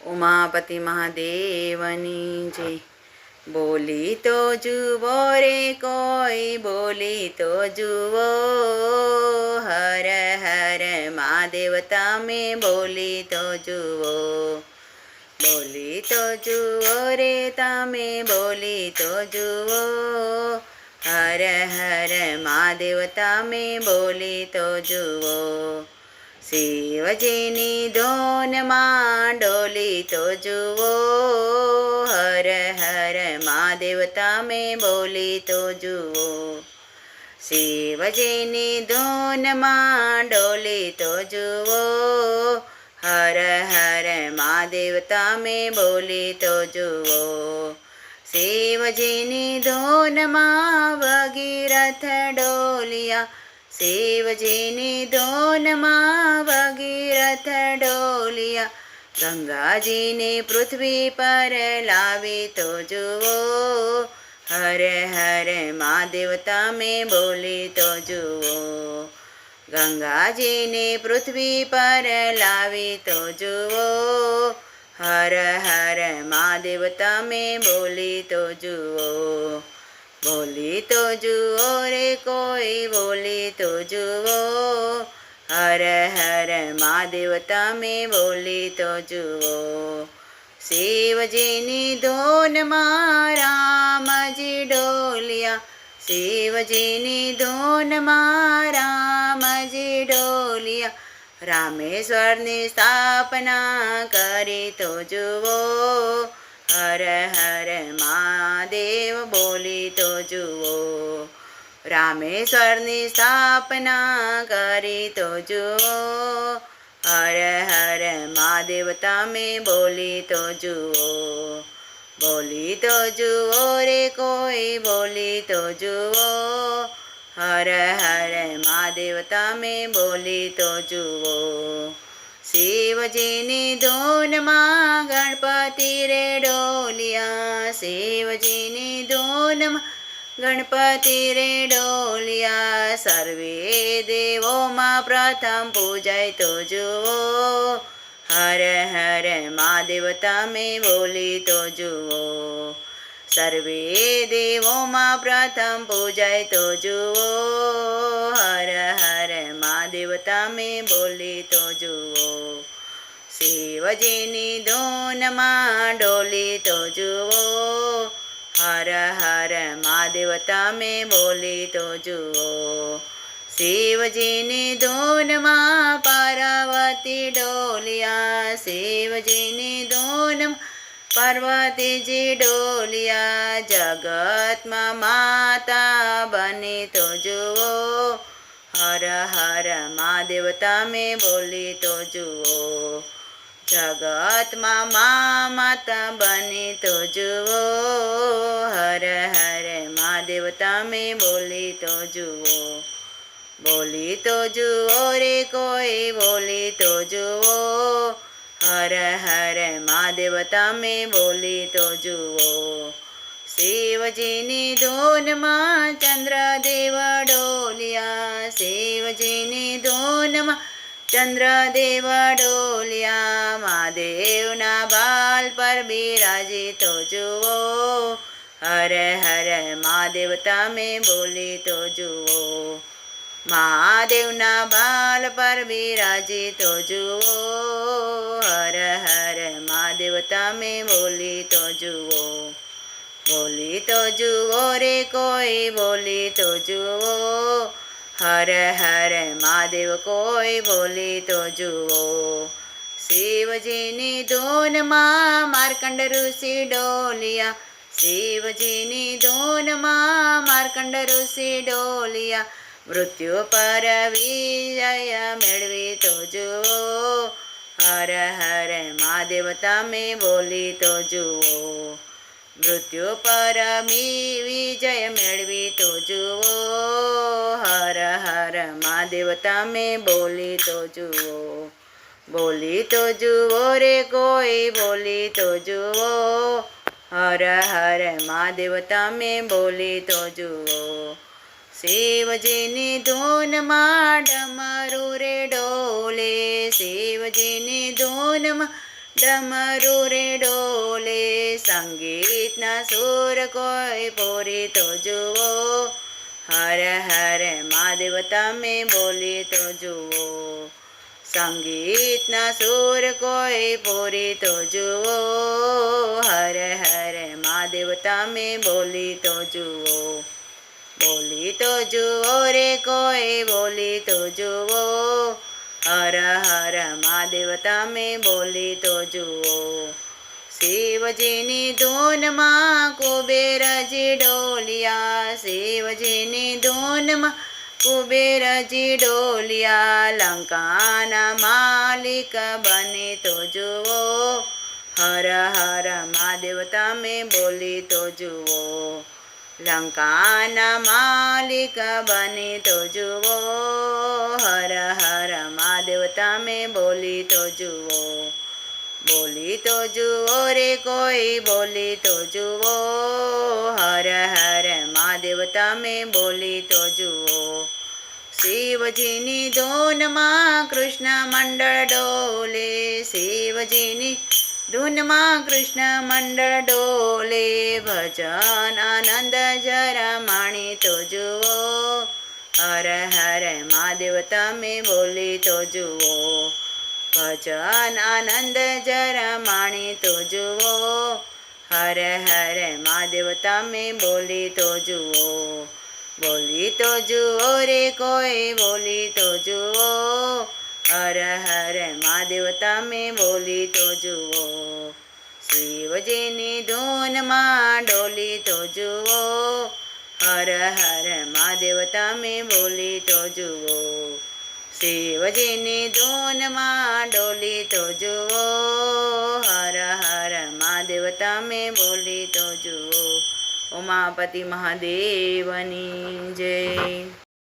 ઉમાપતિ મહાદેવની જય। બોલી તો જુઓ રે કોઈ, બોલી તો જુઓ, હર હર મહાદેવ તમે બોલી તો જુઓ। બોલી તો જુઓ રે તમે, બોલી તો જુઓ, હર હર મહાદેવ તમે બોલી તો જુઓ। શિવજીની ધૂનમાં ડોલી તો જુઓ, હર હર મહાદેવ તમે બોલી તો જુઓ। શિવજીની ધૂનમાં ડોલી તો જુઓ, હર હર મહાદેવ તમે બોલી તો જુઓ। શિવજીની ધૂનમાં ભગીરથ ડોલિયા, શિવજીની ધૂનમાં ભગીરથ ડોલિયા, ગંગાજીને પૃથ્વી પર લાવી તો જુઓ, હર હર મહાદેવ તમે બોલી તો જુઓ। ગંગાજીને પૃથ્વી પર લાવી તો જુઓ, હર હર મહાદેવ તમે બોલી તો જુઓ। બોલી તો જુઓ રે કોઈ, બોલી તો જુઓ, હર હર મહાદેવ તમે બોલી તો જુઓ। શિવજીની ધૂનમાં રામજી ડોલિયા, શિવજીની ધૂનમાં રામજી ડોલિયા, રામેશ્વરની સ્થાપના કરી તો જુઓ, હર હર મહાદેવ બોલી તો જુઓ। રામેશ્વરની સ્થાપના કરી તો જુઓ, હર હર મહાદેવ તમે બોલી તો જુઓ। બોલી તો જુઓ રે કોઈ, બોલી તો જુઓ, હર હર મહાદેવ તમે બોલી તો જુઓ। શિવજીની ધૂનમાં ગણપતિ રે ડોલિયા, શિવજીની ધૂનમાં ગણપતિ રે ડોલિયા, સર્વે દેવોમાં પ્રથમ પૂજાય તો જુઓ, હર હર મહાદેવ તમે બોલી તો જુઓ। સર્વે દેવોમાં પ્રથમ પૂજાય તો જુઓ, હર હર મહાદેવ તમે બોલી તો જુઓ। શિવજીની ધૂનમાં ડોલી તો જુઓ, હર હર મહાદેવ તમે બોલી તો જુઓ। શિવજીની ધૂનમાં પાર્વતી ડોલિયા, શિવજીની ધૂનમાં પાર્વતીજી ડોલિયા, જગતમાં માતા બની તો જુઓ, હર હર મહાદેવ તમે બોલી તો જુઓ। જગતમાં માતા બની તો જુઓ, હર હર મહાદેવ તમે બોલી તો જુઓ। બોલી તો જુઓ રે કોઈ, બોલી તો જુઓ, હર હર મહાદેવ તમે બોલી તો જુઓ। શિવજીની ધૂનમાં ચંદ્રદેવ ડોલિયા, શિવજીની ધૂનમાં ચંદ્રદેવ ડોલિયા, મહાદેવના બાલ પર બિરાજી તો જુઓ, હર હર મહાદેવ તમે બોલી તો જુઓ। મહાદેવના બાલ પર બિરાજી તો જુઓ, હર હર મહાદેવ તમે બોલી તો જુઓ। બોલી તો જુઓ રે કોઈ, બોલી તો જુઓ, હર હર મહાદેવ કોઈ બોલી તો જુઓ। શિવજીની ધૂનમાં માર્કંડ ઋષિ ડોલિયા, શિવજીની ધૂનમાં માર્કંડ ઋષિ ડોલિયા, મૃત્યુ પર વિજય મેળવી તો જુઓ, હર હર મહાદેવ તમે બોલી તો જુઓ। મૃત્યુ પર વિજય મેળવી તો જુઓ, હર હર મહાદેવ તમે બોલી તો જુઓ। બોલી તો જુઓ રે કોઈ, બોલી તો જુઓ, હર હર મહાદેવ તમે બોલી તો જુઓ। શિવજીની ધૂનમાં ડમરુ રે ડોલે, શિવજીની ધૂનમાં ડમરુ રે ડોલે સંગીતના સુર કોઈ પૂરી તો જુઓ હર હર મહાદેવ તમે બોલી તો જુઓ સંગીતના સુર કોઈ પૂરી તો જુઓ હર હર મહાદેવ તમે બોલી તો જુઓ બોલી તો જુઓ રે કોઈ બોલી તો જુઓ હર હર મહાદેવ તમે બોલી તો જુઓ શિવજીની ધૂનમાં કુબેરજી ડોલિયા શિવજીની ધૂનમાં કુબેરજી ડોલિયા લંકાના માલિક બને તો જુઓ હર હર મહાદેવ તમે બોલી તો જુઓ લંકાના માલિક બને તો જુઓ હર હર મહાદેવ તમે બોલી તો જુઓ બોલી તો જુઓ રે કોઈ બોલી તો જુઓ હર હર મહાદેવ તમે બોલી તો જુઓ શિવજીની ધૂનમાં કૃષ્ણ મંડળ ડોલે શિવજીની ધૂનમાં કૃષ્ણ મંડળ ડોલે ભજન આનંદ જરા માણી તો જુઓ હર હર મહાદેવ તમે બોલી તો જુઓ ભજન આનંદ જરા માણી તો જુઓ હર હર મહાદેવ તમે બોલી તો જુઓ બોલી તો જુઓ રે કોઈ બોલી તો જુઓ હર હર મહાદેવ તમે બોલી તો જુઓ શિવજીની ધૂનમાં ડોલી તો જુઓ હર હર મહાદેવ તમે બોલી તો જુઓ શિવજીની ધૂનમાં ડોલી તો જુઓ હર હર મહાદેવ તમે બોલી તો જુઓ ઉમાપતિ મહાદેવની જય